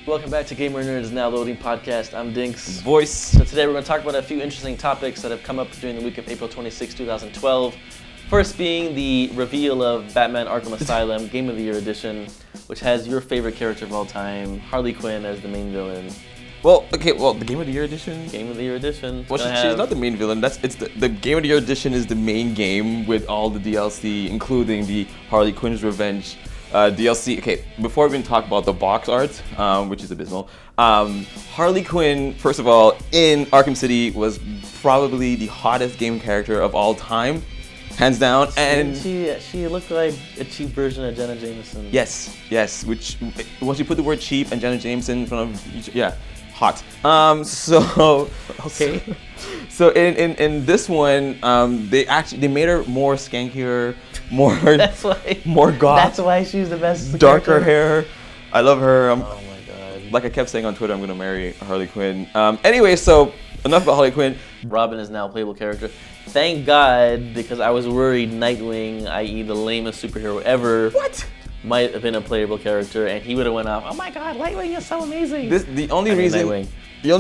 Welcome back to GamerNerdz Now Loading Podcast. I'm Dinx Voyce. So today we're going to talk about a few interesting topics that have come up during the week of April 26, 2012. First being the reveal of Batman Arkham Asylum Game of the Year Edition, which has your favorite character of all time, Harley Quinn, as the main villain. Well, the Game of the Year Edition? Game of the Year Edition. Well, she's not the main villain. The Game of the Year Edition is the main game with all the DLC, including the Harley Quinn's Revenge DLC. Okay, before we even talk about the box art, which is abysmal, Harley Quinn, first of all, in Arkham City was probably the hottest game character of all time, hands down. And she looked like a cheap version of Jenna Jameson. Yes. Which once you put the word cheap and Jenna Jameson in front of, yeah, hot. Okay. So in this one, they made her more skankier, more more goth. That's why she's the best. Darker hair. I love her. Oh my god. Like I kept saying on Twitter, I'm gonna marry Harley Quinn. Anyway, so enough about Harley Quinn. Robin is now a playable character. Thank God, because I was worried Nightwing, i.e. the lamest superhero ever, might have been a playable character, and he would have went off, oh my god, Nightwing is so amazing. The only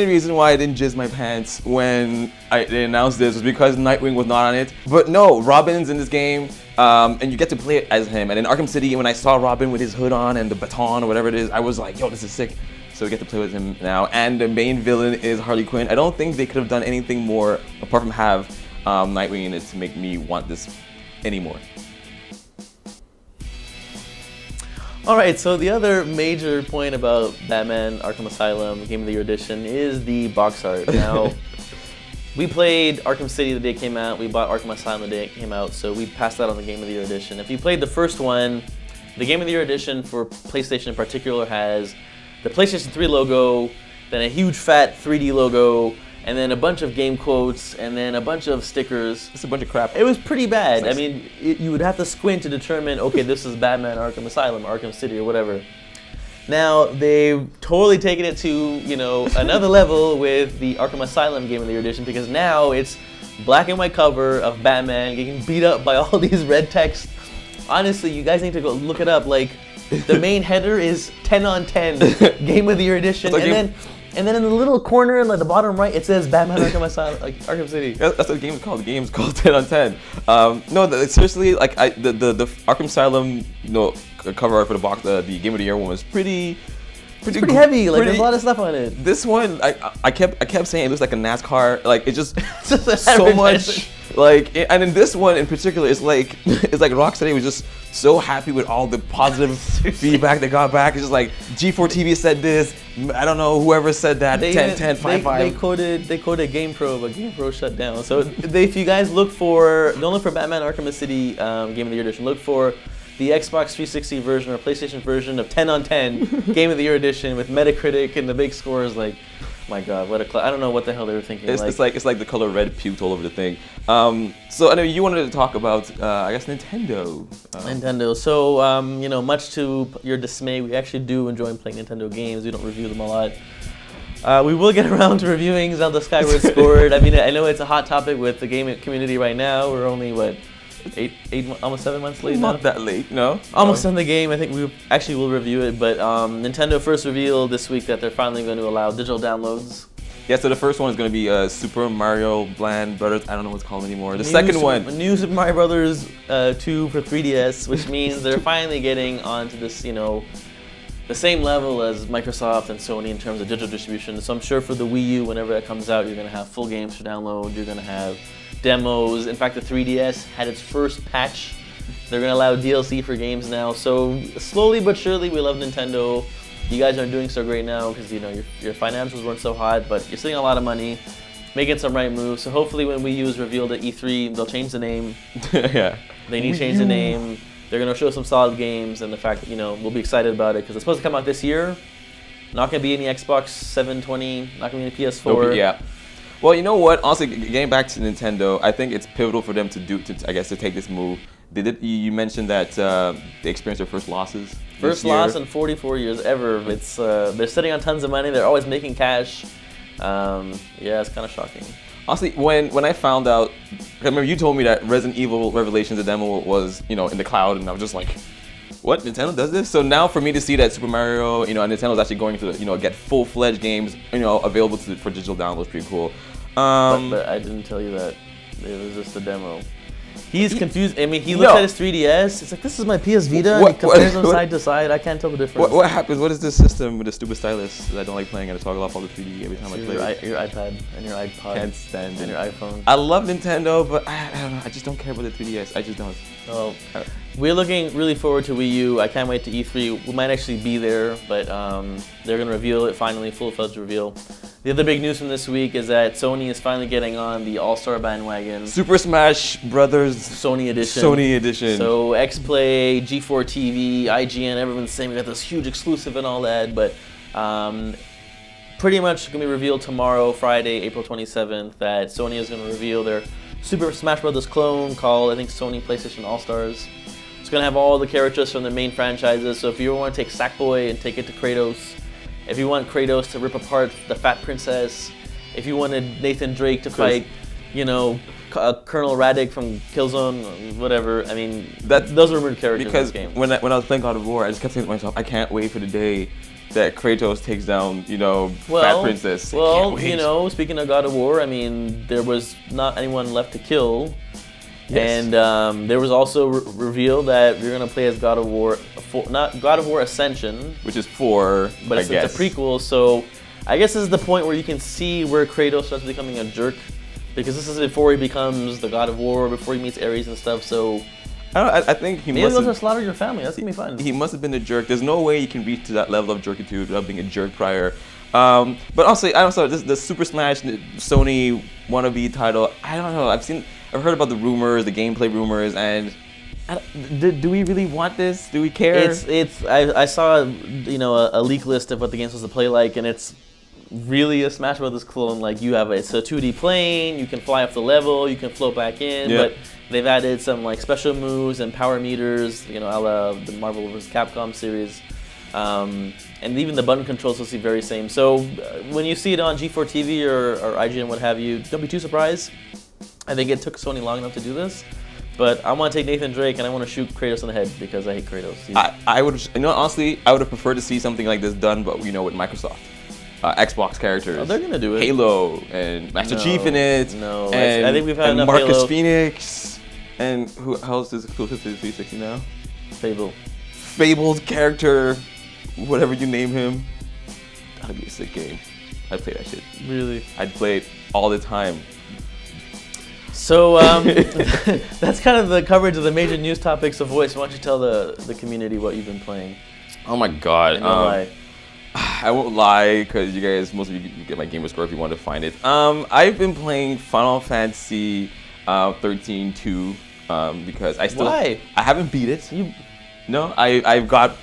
reason why I didn't jizz my pants when they announced this was because Nightwing was not on it. But no, Robin's in this game, and you get to play it as him. And in Arkham City, when I saw Robin with his hood on and the baton or whatever it is, I was like, yo, this is sick. So we get to play with him now. And the main villain is Harley Quinn. I don't think they could have done anything more apart from have Nightwing in it to make me want this anymore. Alright, so the other major point about Batman Arkham Asylum Game of the Year Edition is the box art. Now, we played Arkham City the day it came out, we bought Arkham Asylum the day it came out, so we passed that on the Game of the Year Edition. If you played the first one, the Game of the Year Edition for PlayStation in particular has the PlayStation 3 logo, then a huge fat 3D logo, and then a bunch of game quotes, and then a bunch of stickers. It's a bunch of crap. It was pretty bad. I mean, you would have to squint to determine, okay, this is Batman Arkham Asylum, Arkham City, or whatever. Now, they've totally taken it to, you know, another level with the Arkham Asylum Game of the Year Edition, because now it's black and white cover of Batman getting beat up by all these red text. Honestly, you guys need to go look it up. Like, the main header is 10 on 10 Game of the Year Edition, and then in the little corner, like the bottom right, it says Batman Arkham Asylum, like Arkham City. That's what the game is called. The game is called 10 on 10. No, seriously, like the Arkham Asylum, cover art for the box, the Game of the Year one was pretty heavy. Like there's a lot of stuff on it. This one, I kept saying it looks like a NASCAR. Like it's just so much. Like, and in this one in particular, it's like Rocksteady was just so happy with all the positive feedback they got back. It's just like G4 TV said this. I don't know whoever said that. 10, 5, 5. They quoted GamePro, but GamePro shut down. So if you guys don't look for Batman Arkham City Game of the Year Edition. Look for the Xbox 360 version or PlayStation version of 10 on 10 Game of the Year Edition with Metacritic and the big scores. Like, my God, what a I don't know what the hell they were thinking. It's like the color red puked all over the thing. So I know you wanted to talk about I guess Nintendo. Nintendo. So you know, much to your dismay, we actually do enjoy playing Nintendo games. We don't review them a lot. We will get around to reviewing Zelda Skyward Sword. I mean, I know it's a hot topic with the gaming community right now. We're only almost 7 months late now. Not that late, no. Almost done the game. I think we actually will review it, but Nintendo first revealed this week that they're finally going to allow digital downloads. Yeah, so the first one is going to be Super Mario Bland Brothers. I don't know what it's called anymore. The second one, New Super Mario Brothers 2 for 3DS, which means they're finally getting onto this, you know, the same level as Microsoft and Sony in terms of digital distribution. So I'm sure for the Wii U, whenever that comes out, you're going to have full games to download. You're going to have demos. In fact, the 3DS had its first patch. They're going to allow DLC for games now. So slowly but surely, we love Nintendo. You guys aren't doing so great now because, you know, your financials weren't so hot, but you're saving a lot of money, making some right moves. So hopefully when Wii U is revealed at E3, they'll change the name. Yeah. They need to change the name. They're going to show some solid games, and the fact that, you know, we'll be excited about it because it's supposed to come out this year. Not going to be any Xbox 720, not going to be any PS4. Yeah. Well, you know what? Honestly, getting back to Nintendo, I think it's pivotal for them to take this move. You mentioned that they experienced their first losses. First loss in 44 years ever. It's they're sitting on tons of money. They're always making cash. Yeah, it's kind of shocking. Honestly, when I found out, I remember you told me that Resident Evil Revelations, the demo was, you know, in the cloud, and I was just like, what, Nintendo does this? So now for me to see that Super Mario, Nintendo's actually going to, get full-fledged games, available for digital download is pretty cool. But I didn't tell you that. It was just a demo. He's confused. I mean, he looks at his 3DS. It's like, this is my PS Vita. And he compares them side to side. I can't tell the difference. What happens? What is this system with the stupid stylus that I don't like playing? I toggle off all the 3D every time I play. Your iPad and your iPod. Can't stand it. And your iPhone. I love Nintendo, but I don't know. I just don't care about the 3DS. I just don't. Well, we're looking really forward to Wii U. I can't wait to E3. We might actually be there, but they're going to reveal it finally, full-fledged reveal. The other big news from this week is that Sony is finally getting on the All-Star bandwagon. Super Smash Brothers Sony Edition. Sony Edition. So XPlay, G4 TV, IGN, everyone's saying we got this huge exclusive and all that, but pretty much going to be revealed tomorrow, Friday, April 27th, that Sony is going to reveal their Super Smash Brothers clone called, I think, Sony PlayStation All-Stars. It's going to have all the characters from the main franchises, so if you want to take Sackboy and take it to Kratos, if you want Kratos to rip apart the Fat Princess, if you wanted Nathan Drake to fight, Colonel Raddick from Killzone, whatever, I mean, those are rumored characters in this game. Because when I was playing God of War, I just kept saying to myself, I can't wait for the day that Kratos takes down, Fat Princess. Well, speaking of God of War, I mean, there was not anyone left to kill. Yes. And there was also revealed that you're going to play as God of War, not God of War Ascension. Which is 4, but it's a prequel, so I guess this is the point where you can see where Kratos starts becoming a jerk. Because this is before he becomes the God of War, before he meets Ares and stuff, so... I think he must have... Maybe they'll slaughter your family, that's going to be fun. He must have been a jerk. There's no way you can reach to that level of jerkitude without being a jerk prior. But also, the Super Smash Sony wannabe title, I don't know, I've heard about the rumors, the gameplay rumors, and do we really want this? Do we care? I saw a leak list of what the game's supposed to play like, and it's really a Smash Brothers clone. Like it's a 2D plane, you can fly off the level, you can float back in, but they've added some like special moves and power meters, a la the Marvel vs. Capcom series. And even the button controls will be very same. So when you see it on G4 TV or IGN, what have you, don't be too surprised. I think it took Sony long enough to do this, but I want to take Nathan Drake and I want to shoot Kratos in the head because I hate Kratos. I would, honestly, I would have preferred to see something like this done, but with Microsoft, Xbox characters. Oh, they're gonna do it. Halo and Master Chief in it. No, and, I think we've had enough Marcus Halo. Phoenix, and who else is exclusive to 360 now? Fabled character, whatever you name him. That'd be a sick game. I'd play that shit. Really? I'd play it all the time. So that's kind of the coverage of the major news topics of Voice. Why don't you tell the community what you've been playing? Oh my god. And don't lie. I won't lie, because you guys, most of you get my gamer score if you want to find it. I've been playing Final Fantasy 13-2 because I haven't beat it. No, I brought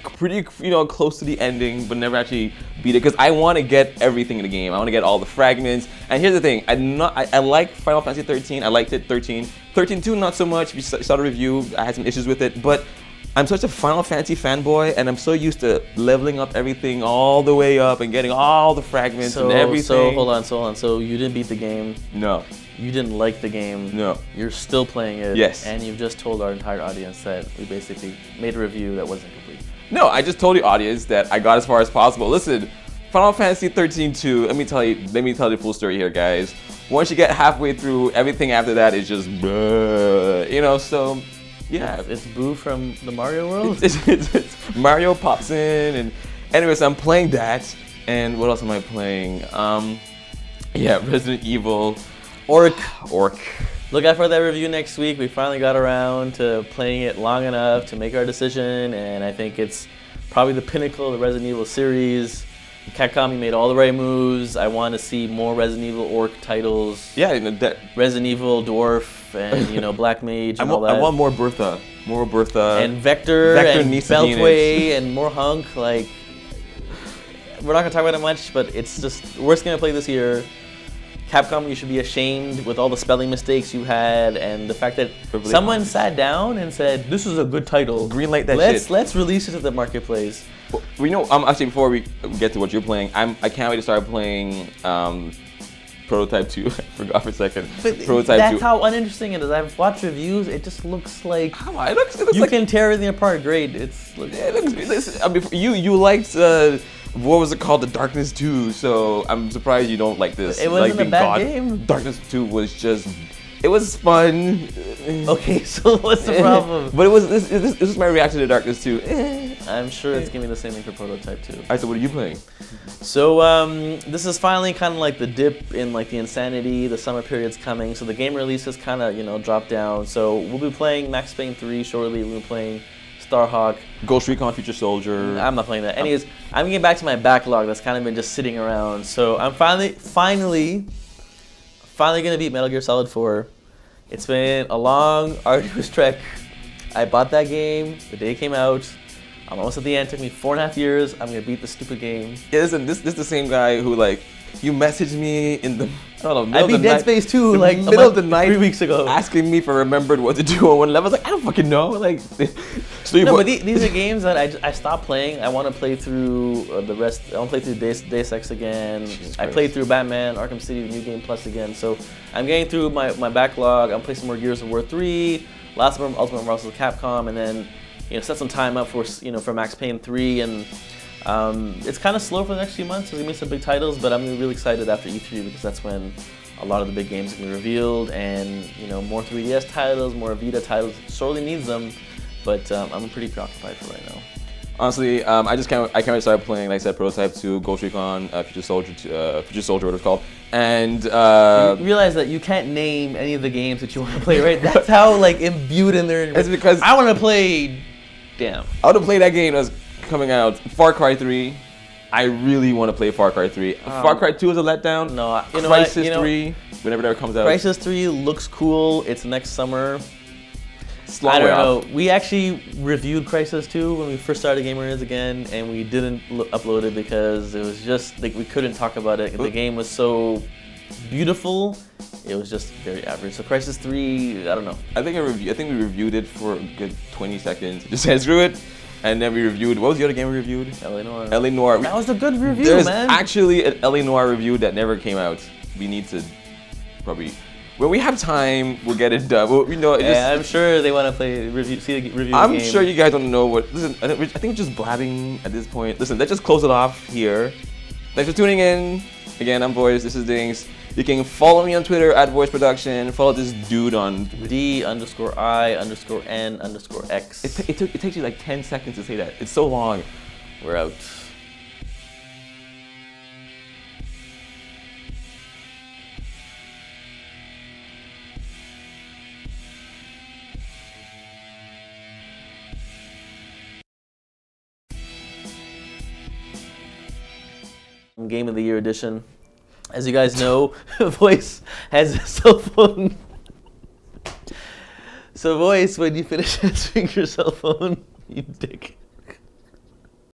pretty close to the ending, but never actually beat it because I want to get everything in the game. I want to get all the fragments. And here's the thing: I like Final Fantasy 13. I liked it 13. 13-2 not so much. If you saw the review, I had some issues with it, but I'm such a Final Fantasy fanboy, and I'm so used to leveling up everything all the way up and getting all the fragments and everything. So hold on. So you didn't beat the game? No. You didn't like the game? No. You're still playing it? Yes. And you've just told our entire audience that we basically made a review that wasn't complete? No, I just told the audience that I got as far as possible. Listen, Final Fantasy 13-2, let me tell you the full story here, guys. Once you get halfway through, everything after that is just, so... Yeah, it's Boo from the Mario world. It's Mario pops in, and anyways, I'm playing that. And what else am I playing? Resident Evil, Orc. Look out for that review next week. We finally got around to playing it long enough to make our decision, and I think it's probably the pinnacle of the Resident Evil series. Capcom, you made all the right moves. I want to see more Resident Evil Orc titles. Yeah, Resident Evil Dwarf and Black Mage and all that. I want more Bertha. And Vector and Beltway and more Hunk. Like, we're not gonna talk about it much, but it's just worst game I played this year. Capcom, you should be ashamed with all the spelling mistakes you had and the fact that someone sat down and said, "This is a good title. Greenlight that shit. Let's release it to the marketplace." Actually, before we get to what you're playing, I can't wait to start playing Prototype 2. I forgot for a second. But Prototype that's 2. how uninteresting it is. I've watched reviews. It just looks like Come on, it looks you like, can tear everything apart. Great. It looks. I mean, you liked what was it called, The Darkness 2? So I'm surprised you don't like this. It wasn't like, a bad game. Darkness 2 was just. It was fun. Okay, so what's the problem? But this is my reaction to Darkness 2. I'm sure it's gonna be the same thing for Prototype 2. Alright, so what are you playing? So this is finally kind of like the dip in like the insanity. The summer period's coming, so the game releases kind of dropped down. So we'll be playing Max Payne 3 shortly. We'll be playing Starhawk, Ghost Recon Future Soldier. I'm not playing that. Anyways, I'm getting back to my backlog that's kind of been just sitting around. So I'm finally gonna beat Metal Gear Solid 4. It's been a long, arduous trek. I bought that game the day it came out. I'm almost at the end. It took me 4.5 years. I'm gonna beat this stupid game. Yeah, listen, this is the same guy who like you messaged me in the middle I beat of the Dead night, Space 2 like middle of the night 3 weeks ago. asking me if I remembered what to do on one level. I was like, I don't fucking know. Like, so No, but these are games that I stopped playing. I want to play through the rest. I want to play through Deus Ex again. I played through Batman Arkham City New Game Plus again. So I'm getting through my backlog. I'm playing some more Gears of War 3, last of them Ultimate Marvel Capcom, and then set some time up for Max Payne 3 and. It's kind of slow for the next few months. There's gonna be some big titles, but I'm really excited after E3 because that's when a lot of the big games are gonna be revealed, and more 3DS titles, more Vita titles. Sorely needs them, but I'm pretty preoccupied for right now. Honestly, I can't wait to start playing. Like I said, Prototype 2, Ghost Recon, Future Soldier, what it's called, and you realize that you can't name any of the games that you want to play, right? That's how like imbued in there. It's because I want to play. Damn. I want to play that game that's coming out. Far Cry 3. I really want to play Far Cry 3. Far Cry 2 is a letdown. No, Crisis 3, whenever that comes out. Crisis 3 looks cool. It's next summer. I don't know. We actually reviewed Crisis 2 when we first started GamerNerdz again, and we didn't upload it because it was just like we couldn't talk about it. The game was so beautiful. It was just very average. So Crisis 3, I don't know. I think we reviewed it for a good 20 seconds. Just said screw it. And then we reviewed, what was the other game we reviewed? L.A. Noire. L.A. Noire. That was a good review, There's man. actually an L.A. Noire review that never came out. We need to probably, when we have time, we'll get it done. I'm sure they want to see the review I'm game. sure you guys don't know what, listen, I think it's just blabbing at this point. Listen, let's just close it off here. Thanks for tuning in. Again, I'm Voice, this is Dinx. You can follow me on Twitter at Voice Production. Follow this dude on D_I_N_X. It takes you like 10 seconds to say that. It's so long. We're out. Game of the Year edition. As you guys know, Voice has a cell phone. So Voice, when you finish answering your cell phone, you dick.